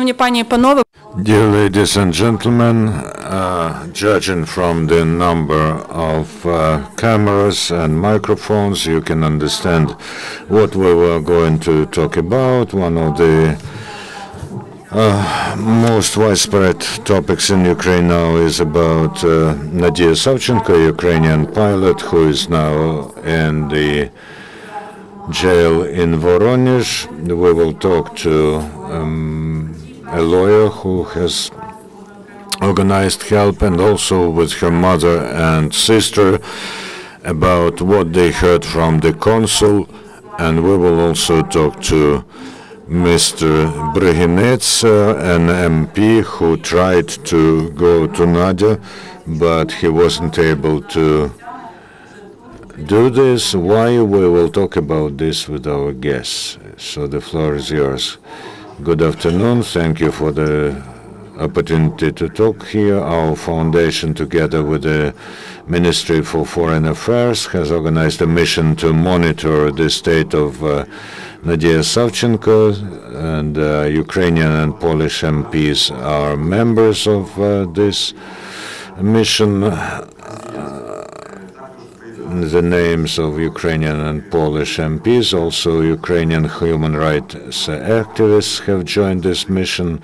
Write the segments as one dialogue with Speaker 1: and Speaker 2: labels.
Speaker 1: Dear ladies and gentlemen, judging from the number of cameras and microphones, you can understand what we were going to talk about. One of the most widespread topics in Ukraine now is about Nadia Savchenko, Ukrainian pilot who is now in the jail in Voronezh. We will talk to a lawyer who has organized help, and also with her mother and sister, about what they heard from the consul. And we will also talk to Mr. Brzezinets, an MP who tried to go to Nadia, but he wasn't able to do this. Why? We will talk about this with our guests. So the floor is yours. Good afternoon. Thank you for the opportunity to talk here. Our foundation, together with the Ministry for Foreign Affairs, has organized a mission to monitor the state of Nadia Savchenko, and Ukrainian and Polish MPs are members of this mission. The names of Ukrainian and Polish MPs, also Ukrainian human rights activists, have joined this mission,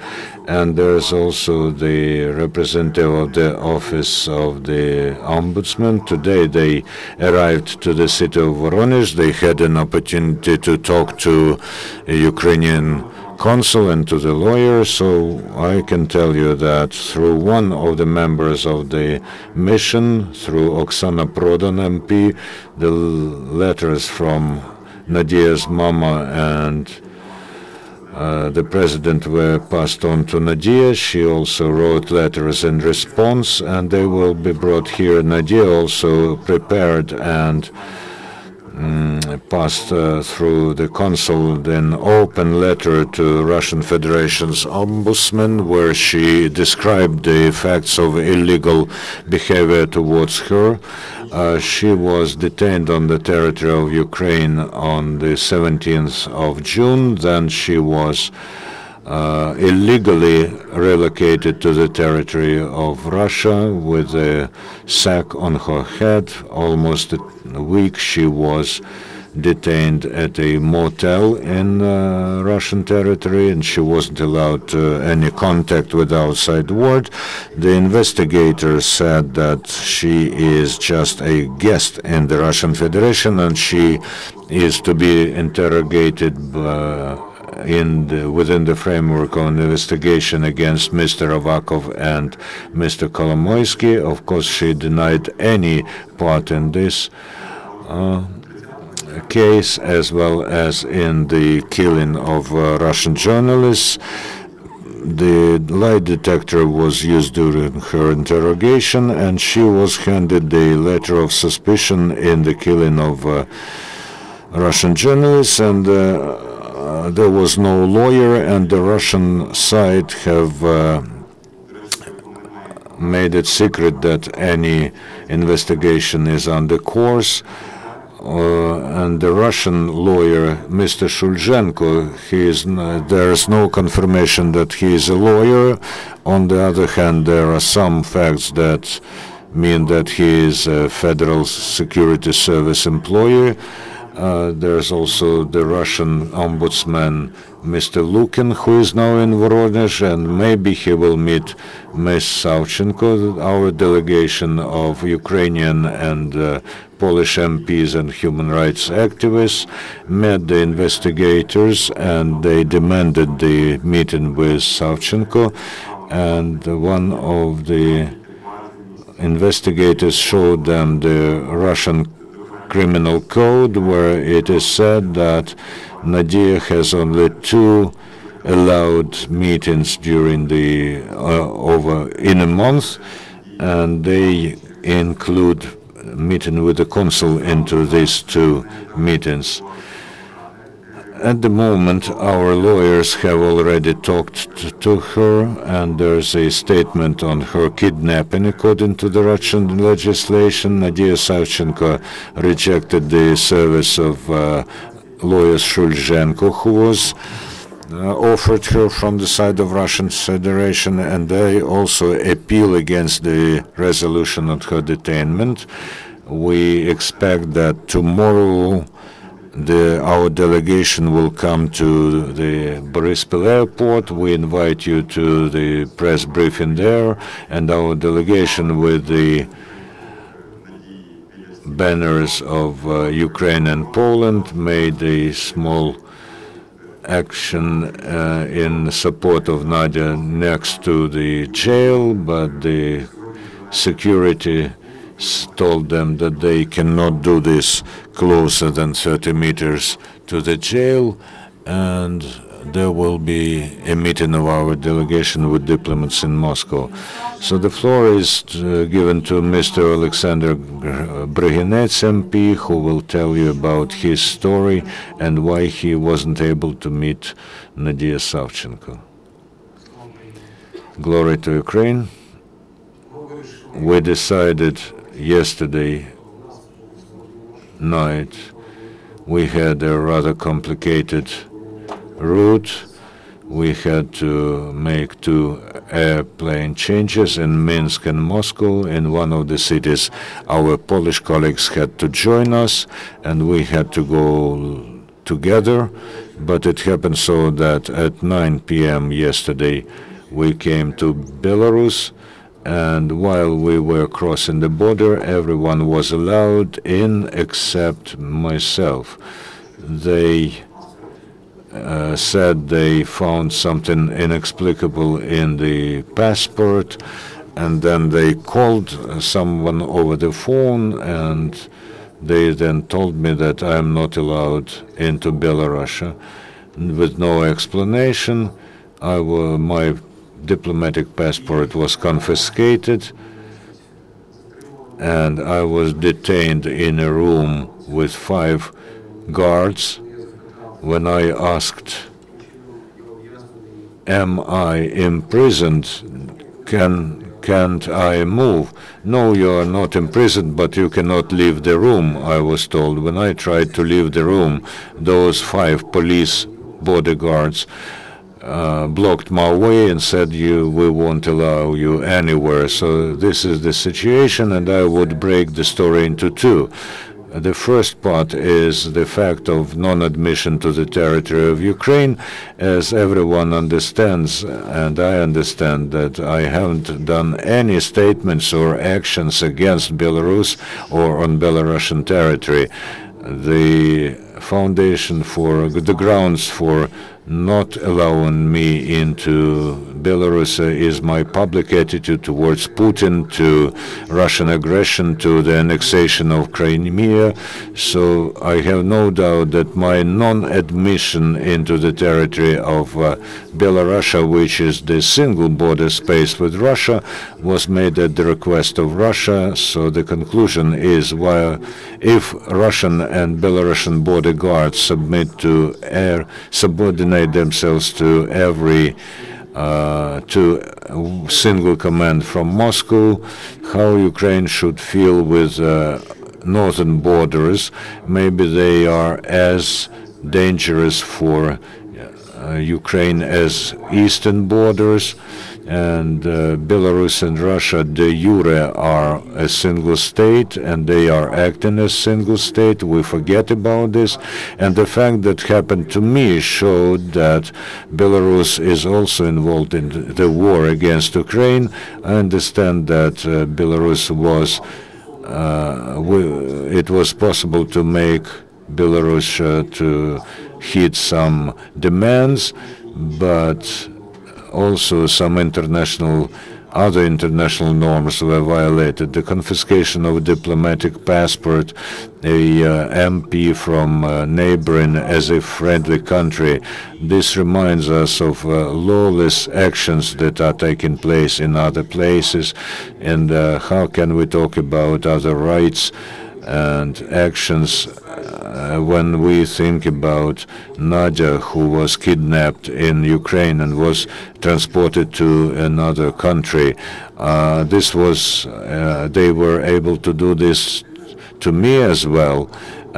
Speaker 1: and there's also the representative of the Office of the Ombudsman. Today they arrived to the city of Voronezh. They had an opportunity to talk to a Ukrainian consul and to the lawyer, so I can tell you that through one of the members of the mission, through Oksana Prodan MP, the letters from Nadia's mama and the president were passed on to Nadia. She also wrote letters in response, and they will be brought here. Nadia also prepared and passed through the consul an open letter to Russian Federation's ombudsman, where she described the facts of illegal behavior towards her. She was detained on the territory of Ukraine on the 17th of June. Then she was illegally relocated to the territory of Russia with a sack on her head. Almost a week she was detained at a motel in Russian territory, and she wasn't allowed any contact with outside world. The investigators said that she is just a guest in the Russian Federation, and she is to be interrogated within the framework of an investigation against Mr. Avakov and Mr. Kolomoisky. Of course, she denied any part in this case, as well as in the killing of Russian journalists. The lie detector was used during her interrogation, and she was handed the letter of suspicion in the killing of Russian journalists, and there was no lawyer, and the Russian side have made it secret that any investigation is under course. And the Russian lawyer, Mr. Shulzhenko, there is no confirmation that he is a lawyer. On the other hand, there are some facts that mean that he is a Federal Security Service employee. There's also the Russian ombudsman, Mr. Lukin, who is now in Voronezh, and maybe he will meet Ms. Savchenko. Our delegation of Ukrainian and Polish MPs and human rights activists met the investigators, and they demanded the meeting with Savchenko. And one of the investigators showed them the Russian criminal code, where it is said that Nadia has only 2 allowed meetings during in a month, and they include meeting with the consul into these 2 meetings. At the moment, our lawyers have already talked to her, and there's a statement on her kidnapping according to the Russian legislation. Nadia Savchenko rejected the service of lawyer Shulzhenko, who was offered her from the side of Russian Federation, and they also appeal against the resolution of her detainment. We expect that tomorrow our delegation will come to the Borispil airport. We invite you to the press briefing there, and our delegation with the banners of Ukraine and Poland made a small action in support of Nadia next to the jail, but the security told them that they cannot do this closer than 30 meters to the jail, and there will be a meeting of our delegation with diplomats in Moscow. So the floor is given to Mr. Alexander Bryghinets, MP, who will tell you about his story and why he wasn't able to meet Nadia Savchenko. Glory to Ukraine. We decided yesterday night we had a rather complicated route. We had to make 2 airplane changes in Minsk and Moscow. In one of the cities, our Polish colleagues had to join us, and we had to go together. But it happened so that at 9 p.m. yesterday, we came to Belarus, and while we were crossing the border, everyone was allowed in except myself. They said they found something inexplicable in the passport, and then they called someone over the phone, and they then told me that I'm not allowed into Belarus. With no explanation, my diplomatic passport was confiscated, and I was detained in a room with 5 guards. When I asked, am I imprisoned? Can't I move? No, you are not imprisoned, but you cannot leave the room, I was told. When I tried to leave the room, those 5 police bodyguards blocked my way and said, we won't allow you anywhere. So this is the situation, and I would break the story into 2. The first part is the fact of non-admission to the territory of Ukraine. As everyone understands, and I understand, that I haven't done any statements or actions against Belarus or on Belarusian territory. The foundation for the grounds for not allowing me into Belarus is my public attitude towards Putin, to Russian aggression, to the annexation of Crimea. So I have no doubt that my non-admission into the territory of Belarus, which is the single border space with Russia, was made at the request of Russia. So the conclusion is, if Russian and Belarusian border guards subordinate themselves to every single command from Moscow, how Ukraine should feel with northern borders. Maybe they are as dangerous for Ukraine as eastern borders, and Belarus and Russia de jure are a single state, and they are acting as single state. We forget about this, and the fact that happened to me showed that Belarus is also involved in the war against Ukraine. I understand that Belarus was it was possible to make Belarus to hit some demands, but also some other international norms were violated. The confiscation of a diplomatic passport, a MP from neighboring as a friendly country. This reminds us of lawless actions that are taking place in other places, and how can we talk about other rights and actions when we think about Nadia, who was kidnapped in Ukraine and was transported to another country. They were able to do this to me as well,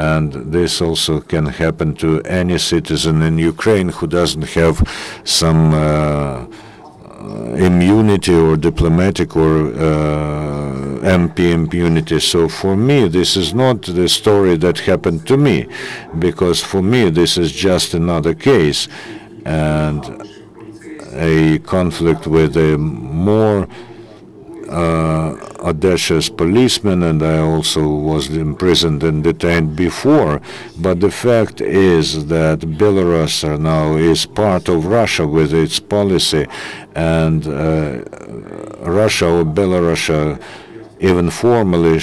Speaker 1: And this also can happen to any citizen in Ukraine who doesn't have some immunity or diplomatic or MP impunity. So for me, this is not the story that happened to me, because for me, this is just another case and a conflict with a more audacious policeman, and I also was imprisoned and detained before. But the fact is that Belarus now is part of Russia with its policy, and Russia or Belarus even formally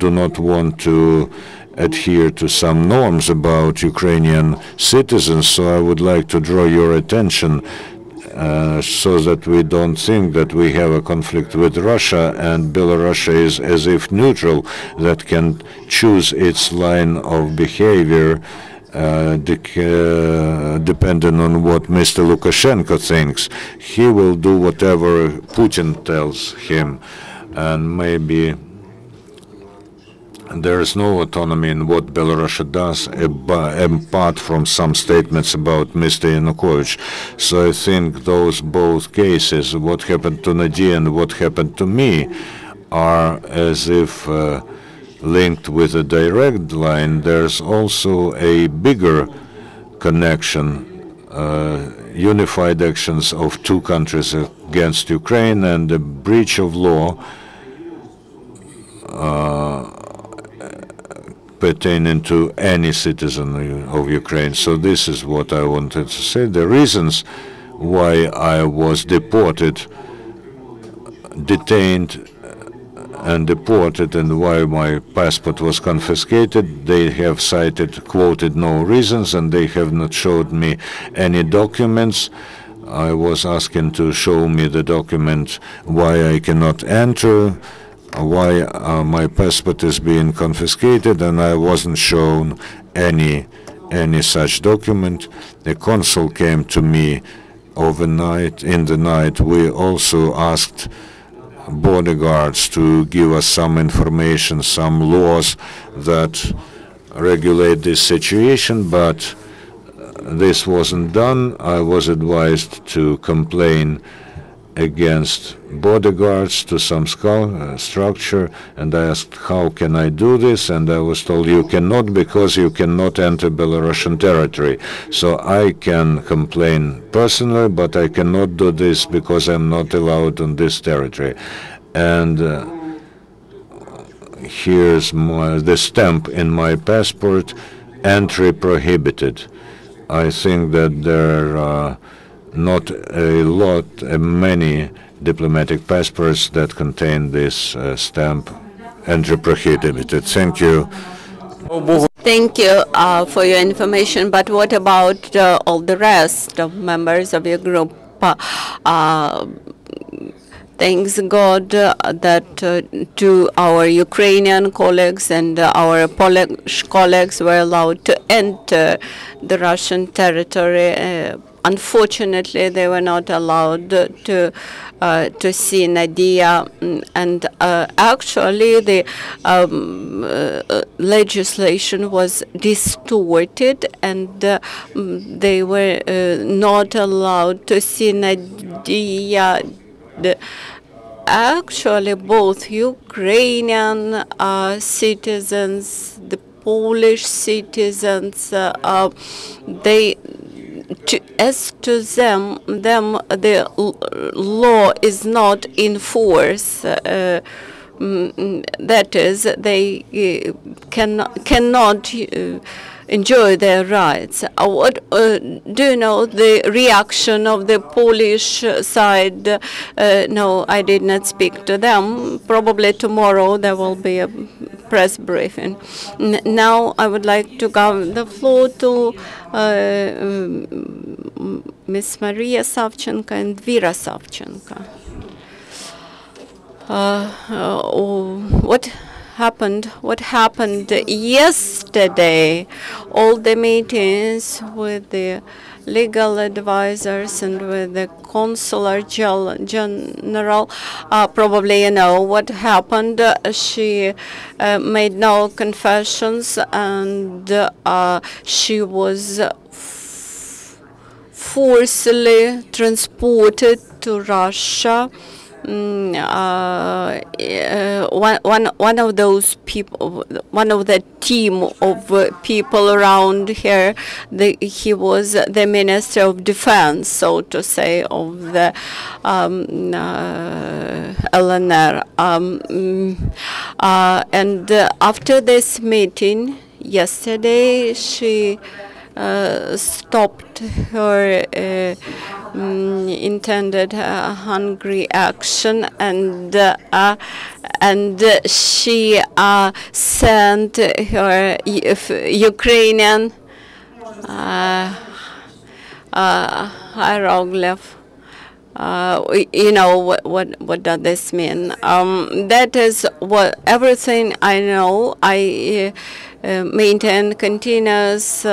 Speaker 1: do not want to adhere to some norms about Ukrainian citizens. So I would like to draw your attention so that we don't think that we have a conflict with Russia and Belarus is as if neutral, that can choose its line of behavior depending on what Mr. Lukashenko thinks. He will do whatever Putin tells him, and maybe there is no autonomy in what Belarus does, apart from some statements about Mr. Yanukovych. So I think those both cases, what happened to Nadia and what happened to me, are as if linked with a direct line. There's also a bigger connection, unified actions of two countries against Ukraine and the breach of law pertaining to any citizen of Ukraine. So this is what I wanted to say. The reasons why I was detained and deported, and why my passport was confiscated, they have quoted no reasons, and they have not showed me any documents. I was asking to show me the document why I cannot enter, why my passport is being confiscated, and I wasn't shown any such document. The consul came to me overnight. In the night, we also asked bodyguards to give us some information, some laws that regulate this situation, but this wasn't done. I was advised to complain against bodyguards to some structure, and I asked, how can I do this? And I was told, you cannot, because you cannot enter Belarusian territory. So I can complain personally, but I cannot do this because I'm not allowed on this territory. And here's the stamp in my passport, entry prohibited. I think that there are not many diplomatic passports that contain this stamp, entry prohibited. Thank you.
Speaker 2: Thank you for your information. But what about all the rest of members of your group? Thanks God that to our Ukrainian colleagues and our Polish colleagues were allowed to enter the Russian territory. Unfortunately, they were not allowed to see Nadia, and actually the legislation was distorted, and they were not allowed to see Nadia. Actually, both Ukrainian citizens, the Polish citizens, as to them, the law is not in force. That is, they cannot enjoy their rights. What do you know the reaction of the Polish side? No, I did not speak to them. Probably tomorrow there will be a press briefing. Now I would like to give the floor to Ms. Maria Savchenko and Vira Savchenko. What happened yesterday? All the meetings with the legal advisors and with the consular general. Probably you know what happened. She made no confessions, and she was forcibly transported to Russia. One of those people, one of the team of people around here, he was the Minister of Defense, so to say, of the LNR. And after this meeting yesterday, she stopped her intended hungry action, and she sent her Ukrainian hieroglyph. You know what does this mean? That is what everything I know. I maintain continuous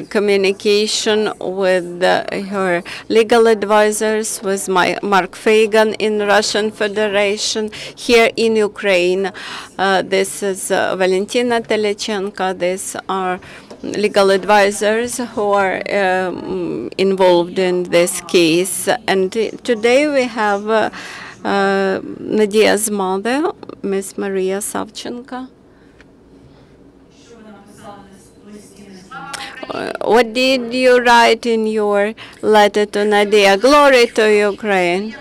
Speaker 2: communication with her legal advisors, with Mark Fagan in Russian Federation, here in Ukraine. This is Valentina Telechenko. These are legal advisors who are involved in this case. And today we have Nadia's mother, Miss Maria Savchenko. What did you write in your letter to Nadia? Glory to Ukraine.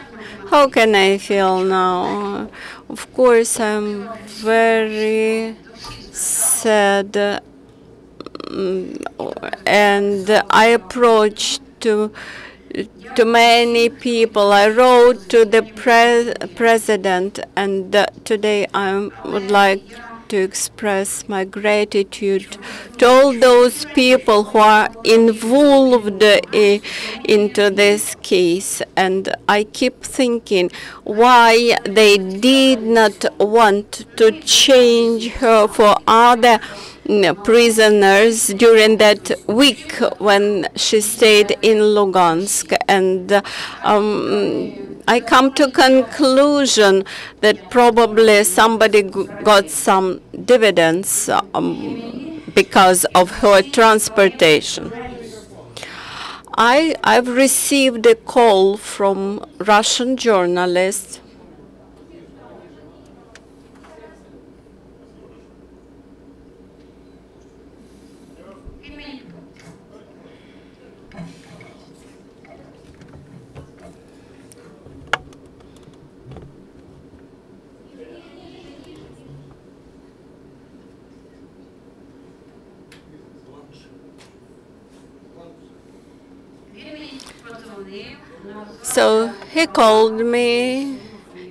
Speaker 2: How can I feel now? Of course, I'm very sad, and I approached to many people. I wrote to the president, and today I would like to express my gratitude to all those people who are involved into this case. And I keep thinking why they did not want to change her for other prisoners during that week when she stayed in Lugansk. And I come to conclusion that probably somebody got some dividends because of her transportation. I've received a call from Russian journalists So he called me,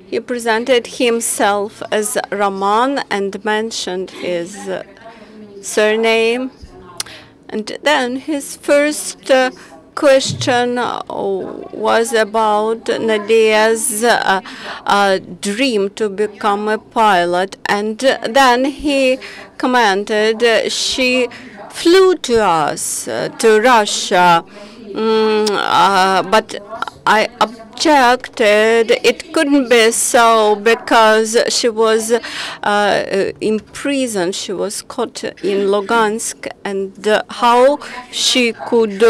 Speaker 2: he presented himself as Roman and mentioned his surname. And then his first question was about Nadia's dream to become a pilot. And then he commented she flew to us, to Russia. But I objected. It couldn't be so because she was in prison. She was caught in Lugansk, and how she could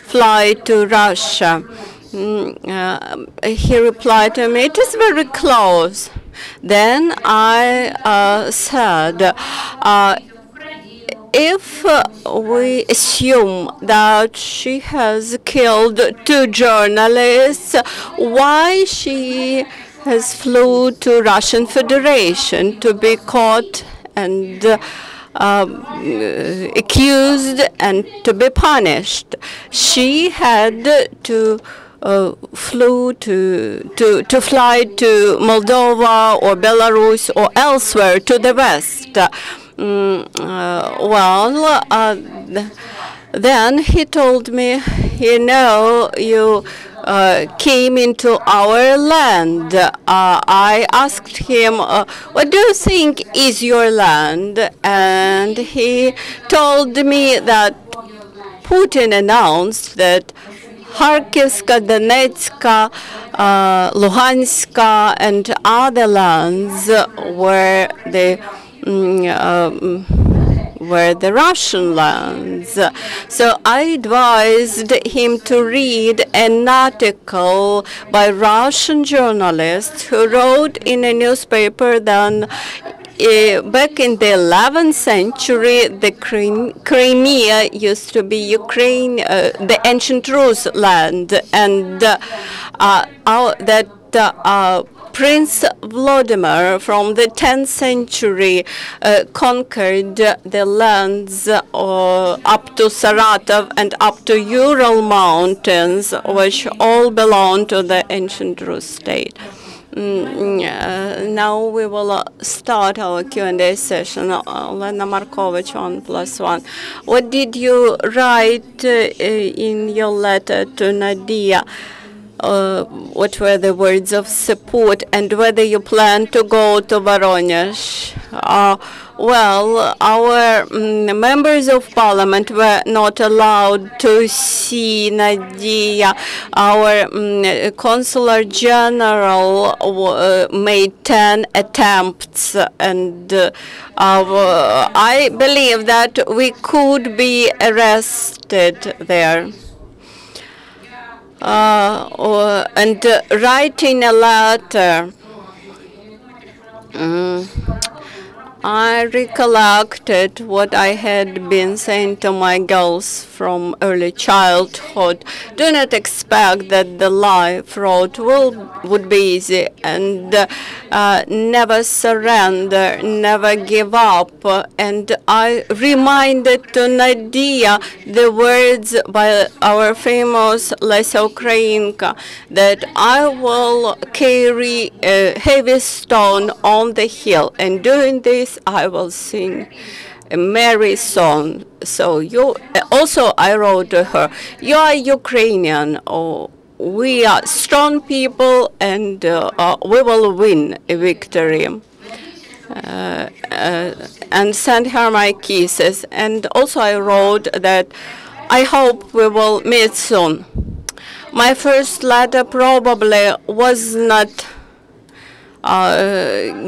Speaker 2: fly to Russia. He replied to me, "It is very close." Then I said, if we assume that she has killed 2 journalists, why she has flew to Russian Federation to be caught and accused and to be punished? She had to flew to fly to Moldova or Belarus or elsewhere to the West. Then he told me, you know, you came into our land. I asked him, what do you think is your land? And he told me that Putin announced that Kharkivska, Donetska, Luhanska, and other lands were the Russian lands. So I advised him to read an article by a Russian journalist who wrote in a newspaper that back in the 11th century, the Crimea used to be Ukraine, the ancient Rus land, and that Prince Vladimir from the 10th century conquered the lands up to Saratov and up to Ural Mountains, which all belong to the ancient Rus state. Now we will start our Q&A session. Lena Markovich, 1+1. What did you write in your letter to Nadia? What were the words of support, and whether you plan to go to Voronezh? Well, our members of parliament were not allowed to see Nadia. Our consular general made 10 attempts, and I believe that we could be arrested there. And writing a letter, I recollected what I had been saying to my girls from early childhood. Do not expect that the life road would be easy, and never surrender, never give up. And I reminded to Nadia the words by our famous Lesya Ukrainka, that I will carry a heavy stone on the hill, and doing this I will sing a merry song. So you also, I wrote to her, you are Ukrainian, or we are strong people, and we will win a victory. And send her my kisses. And also I wrote that I hope we will meet soon. My first letter probably was not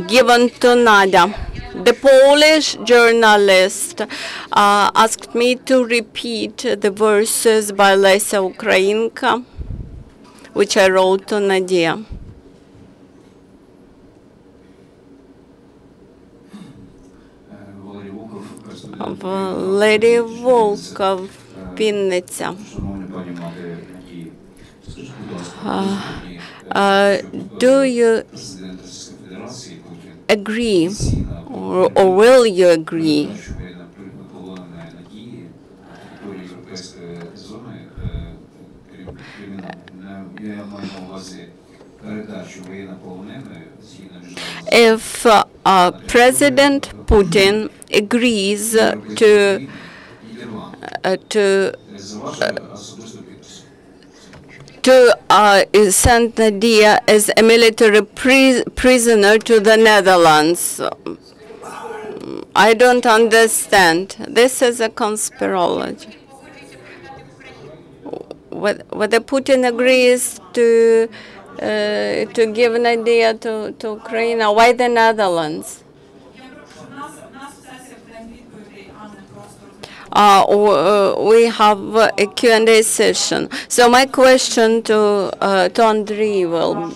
Speaker 2: given to Nadia. The Polish journalist asked me to repeat the verses by Lesya Ukrainka, which I wrote to Nadia. Lady Volkov, Vinnytsia. Do you agree, or will you agree, if President Putin agrees to send Nadia as a military prisoner to the Netherlands? I don't understand. This is a conspirology. Whether Putin agrees to give Nadia to Ukraine, why the Netherlands? We have a Q&A session. So my question to Andriy will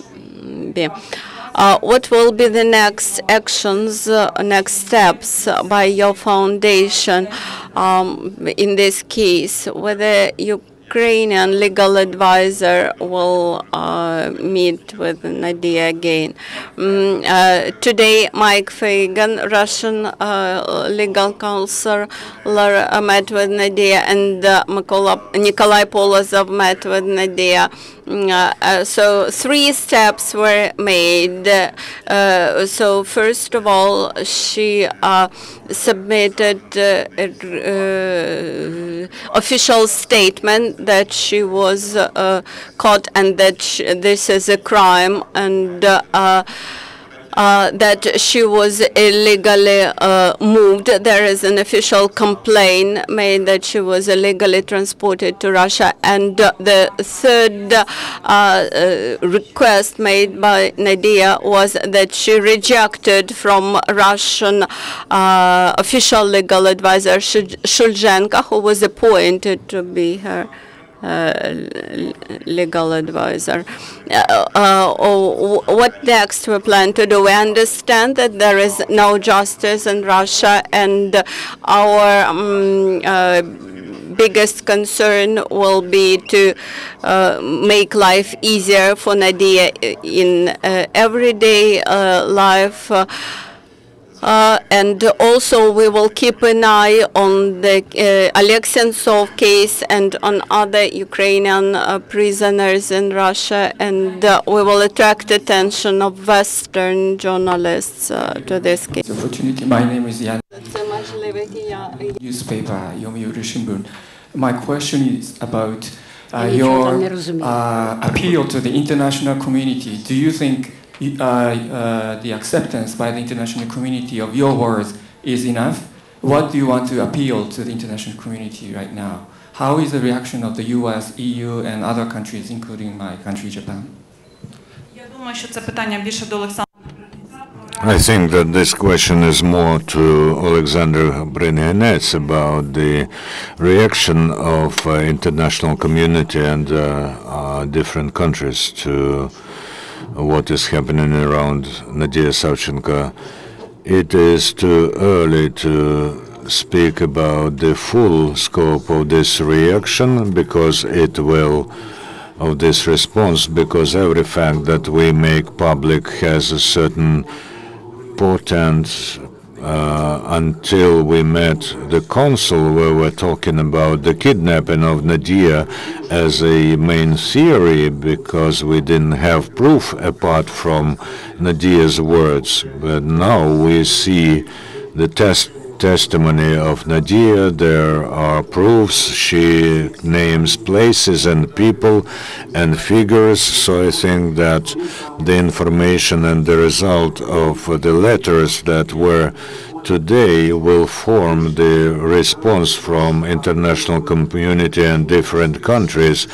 Speaker 2: be, what will be the next actions, next steps by your foundation in this case? Whether Ukrainian legal advisor will meet with Nadia again. Today, Mike Fagan, Russian legal counselor, met with Nadia, and Nikolai Polozov met with Nadia. So 3 steps were made. So first of all, she submitted official statement that she was caught and that this is a crime, and that she was illegally moved. There is an official complaint made that she was illegally transported to Russia. And the third request made by Nadia was that she rejected from Russian official legal advisor Savchenko, who was appointed to be her legal advisor. What next we plan to do? We understand that there is no justice in Russia, and our biggest concern will be to make life easier for Nadia in everyday life. And also we will keep an eye on the Oleg Sentsov case and on other Ukrainian prisoners in Russia, and we will attract attention of Western journalists to this case.
Speaker 3: My name is Yan. Newspaper Yomiuri Shimbun. My question is about your appeal to the international community. Do you think the acceptance by the international community of your words is enough? What do you want to appeal to the international community right now? How is the reaction of the US, EU, and other countries, including my country, Japan?
Speaker 1: I think that this question is more to Alexander Brynyanets about the reaction of international community and different countries to what is happening around Nadia Savchenko. It is too early to speak about the full scope of this reaction because of this response, because every fact that we make public has a certain portent. Until we met the consul, where we're talking about the kidnapping of Nadia as a main theory, because we didn't have proof apart from Nadia's words. But now we see the testimony of Nadia. There are proofs. She names places and people and figures. So I think that the information and the result of the letters that were today will form the response from international community and different countries,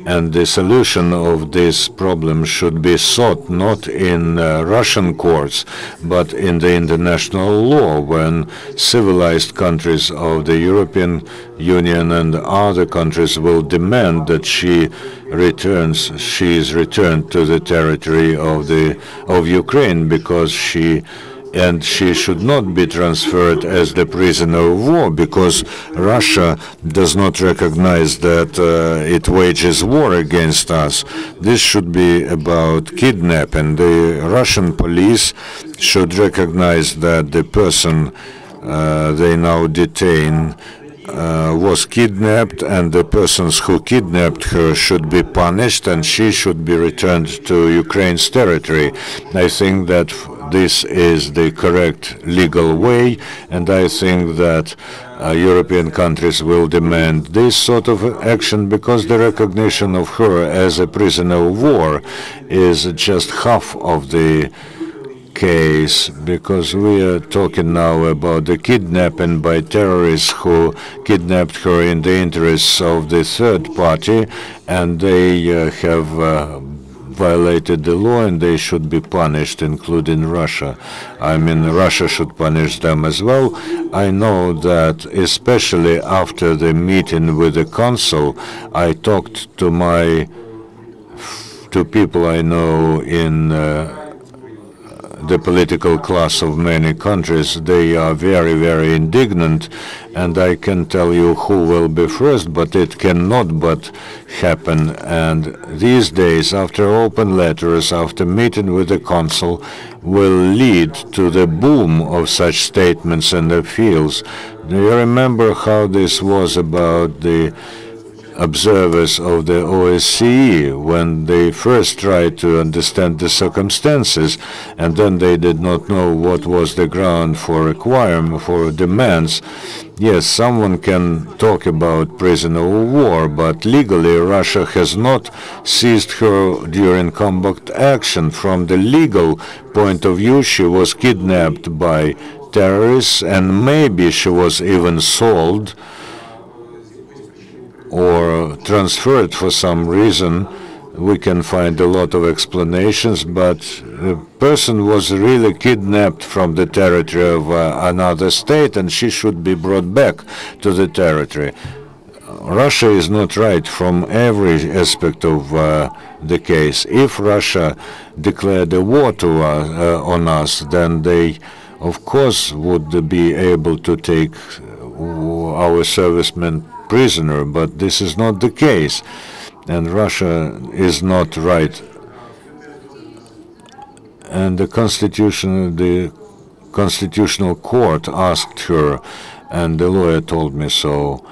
Speaker 1: and the solution of this problem should be sought not in Russian courts but in the international law, when civilized countries of the European Union and other countries will demand that she is returned to the territory of Ukraine, because she should not be transferred as the prisoner of war, because Russia does not recognize that it wages war against us. This should be about kidnapping. The Russian police should recognize that the person they now detain was kidnapped, and the persons who kidnapped her should be punished, and she should be returned to Ukraine's territory. I think that this is the correct legal way, and I think that European countries will demand this sort of action, because the recognition of her as a prisoner of war is just half of the case, because we are talking now about the kidnapping by terrorists who kidnapped her in the interests of the third party, and they have violated the law, and they should be punished, including Russia. I mean, Russia should punish them as well. I know that especially after the meeting with the consul, I talked to people I know in the political class of many countries. They are very, very indignant, and I can tell you who will be first, but it cannot but happen. And these days, after open letters, after meeting with the consul, will lead to the boom of such statements and appeals. Do you remember how this was about the observers of the OSCE when they first tried to understand the circumstances, and then they did not know what was the ground for requirement, for demands. Yes, someone can talk about prisoner of war, but legally Russia has not seized her during combat action. From the legal point of view, she was kidnapped by terrorists, and maybe she was even sold or transferred for some reason. We can find a lot of explanations, but the person was really kidnapped from the territory of another state, and she should be brought back to the territory. Russia is not right from every aspect of the case. If Russia declared a war to on us, then they, of course, would be able to take our servicemen prisoner, but this is not the case, and Russia is not right. And the Constitutional Court asked her, and the lawyer told me so.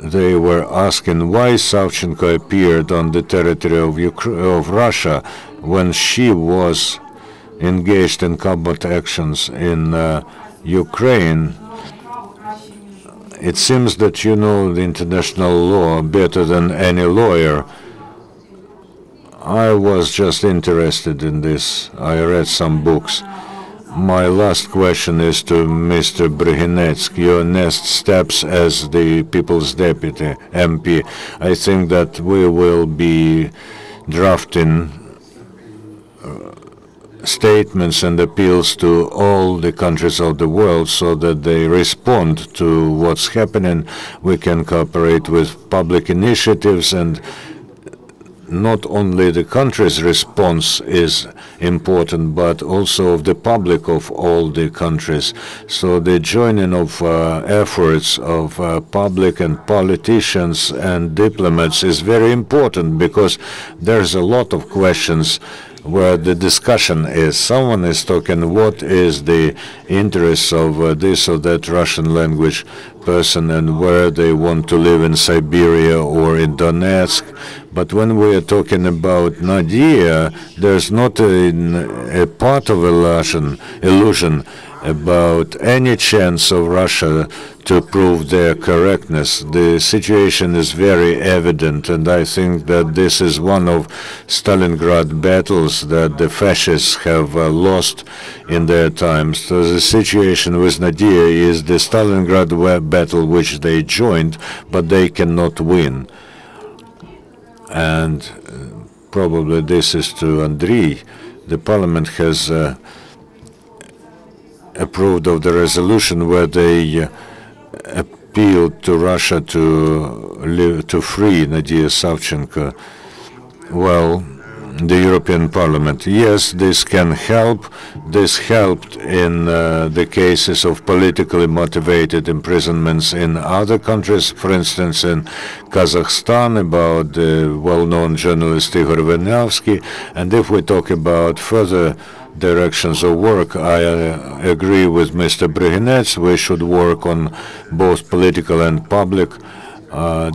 Speaker 1: They were asking why Savchenko appeared on the territory of Russia when she was engaged in combat actions in Ukraine. It seems that you know the international law better than any lawyer. I was just interested in this. I read some books. My last question is to Mr. Brzezinski. Your next steps as the People's Deputy MP. I think that we will be drafting statements and appeals to all the countries of the world so that they respond to what's happening. We can cooperate with public initiatives, and not only the country's response is important, but also of the public of all the countries. So the joining of efforts of public and politicians and diplomats is very important, because there's a lot of questions where the discussion is. Someone is talking what is the interest of this or that Russian language person and where they want to live in Siberia or in Donetsk. But when we are talking about Nadia, there's not a part of illusion about any chance of Russia to prove their correctness. The situation is very evident, and I think that this is one of Stalingrad battles that the fascists have lost in their times. So the situation with Nadia is the Stalingrad battle which they joined, but they cannot win. And probably this is to Andriy. The parliament has approved of the resolution where they appealed to Russia to free Nadia Savchenko. Well, the European Parliament, yes, this can help. This helped in the cases of politically motivated imprisonments in other countries, for instance, in Kazakhstan, about the well-known journalist Igor Venavsky. And if we talk about further directions of work, I agree with Mr. Brzezinski. We should work on both political and public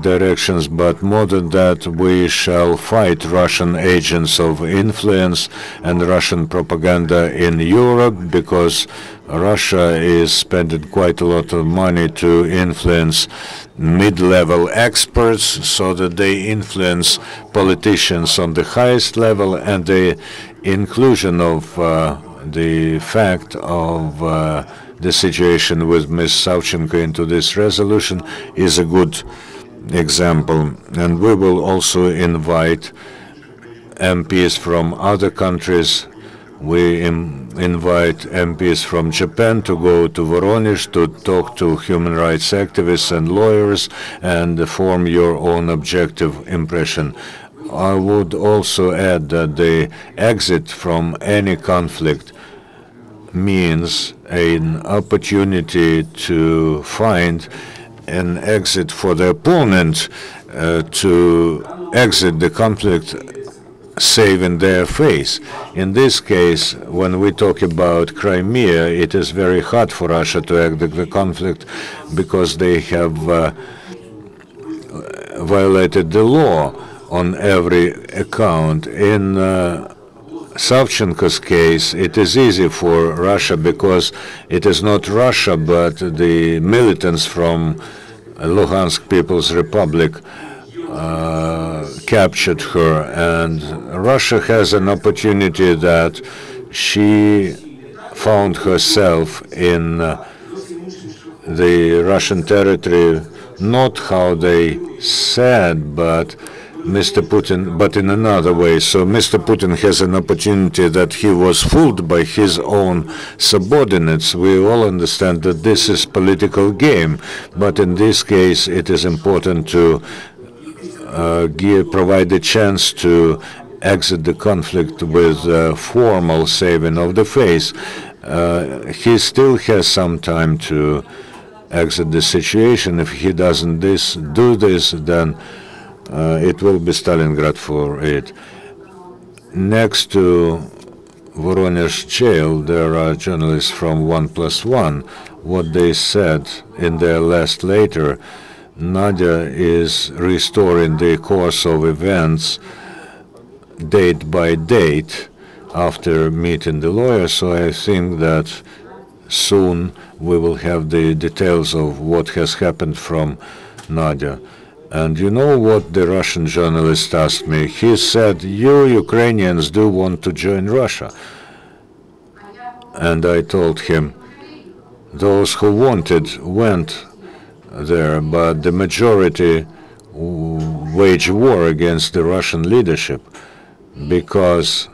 Speaker 1: directions, but more than that, we shall fight Russian agents of influence and Russian propaganda in Europe, because Russia is spending quite a lot of money to influence mid-level experts so that they influence politicians on the highest level, and the inclusion of the fact of the situation with Ms. Savchenko into this resolution is a good example. And we will also invite MPs from other countries. We invite MPs from Japan to go to Voronezh to talk to human rights activists and lawyers and form your own objective impression. I would also add that the exit from any conflict means an opportunity to find an exit for the opponent to exit the conflict saving their face. In this case, when we talk about Crimea, it is very hard for Russia to exit the conflict because they have violated the law on every account. In Savchenko's case, it is easy for Russia because it is not Russia, but the militants from Luhansk People's Republic captured her, and Russia has an opportunity that she found herself in the Russian territory, not how they said, but Mr. Putin, but in another way. So Mr. Putin has an opportunity that he was fooled by his own subordinates. We all understand that this is political game, but in this case it is important to provide a chance to exit the conflict with formal saving of the face. He still has some time to exit the situation. If he doesn't do this, then it will be Stalingrad for it. Next to Voronezh jail, there are journalists from 1+1. What they said in their last letter, Nadia is restoring the course of events date by date after meeting the lawyer. So I think that soon we will have the details of what has happened from Nadia. And you know what the Russian journalist asked me? He said, "You Ukrainians do want to join Russia." And I told him, those who wanted went there, but the majority wage war against the Russian leadership because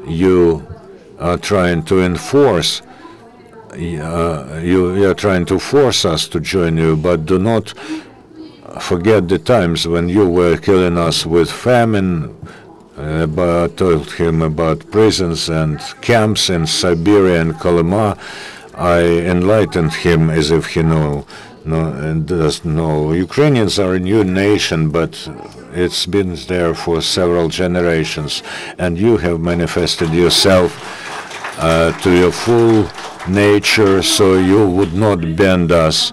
Speaker 1: you are trying to enforce, you are trying to force us to join you, but do not forget the times when you were killing us with famine. Told him about prisons and camps in Siberia and Kolyma. I enlightened him as if he doesn't know. Ukrainians are a new nation, but it's been there for several generations, and you have manifested yourself to your full nature, so you would not bend us.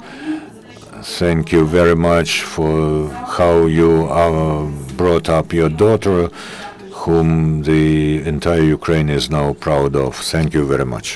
Speaker 1: Thank you very much for how you brought up your daughter, whom the entire Ukraine is now proud of. Thank you very much.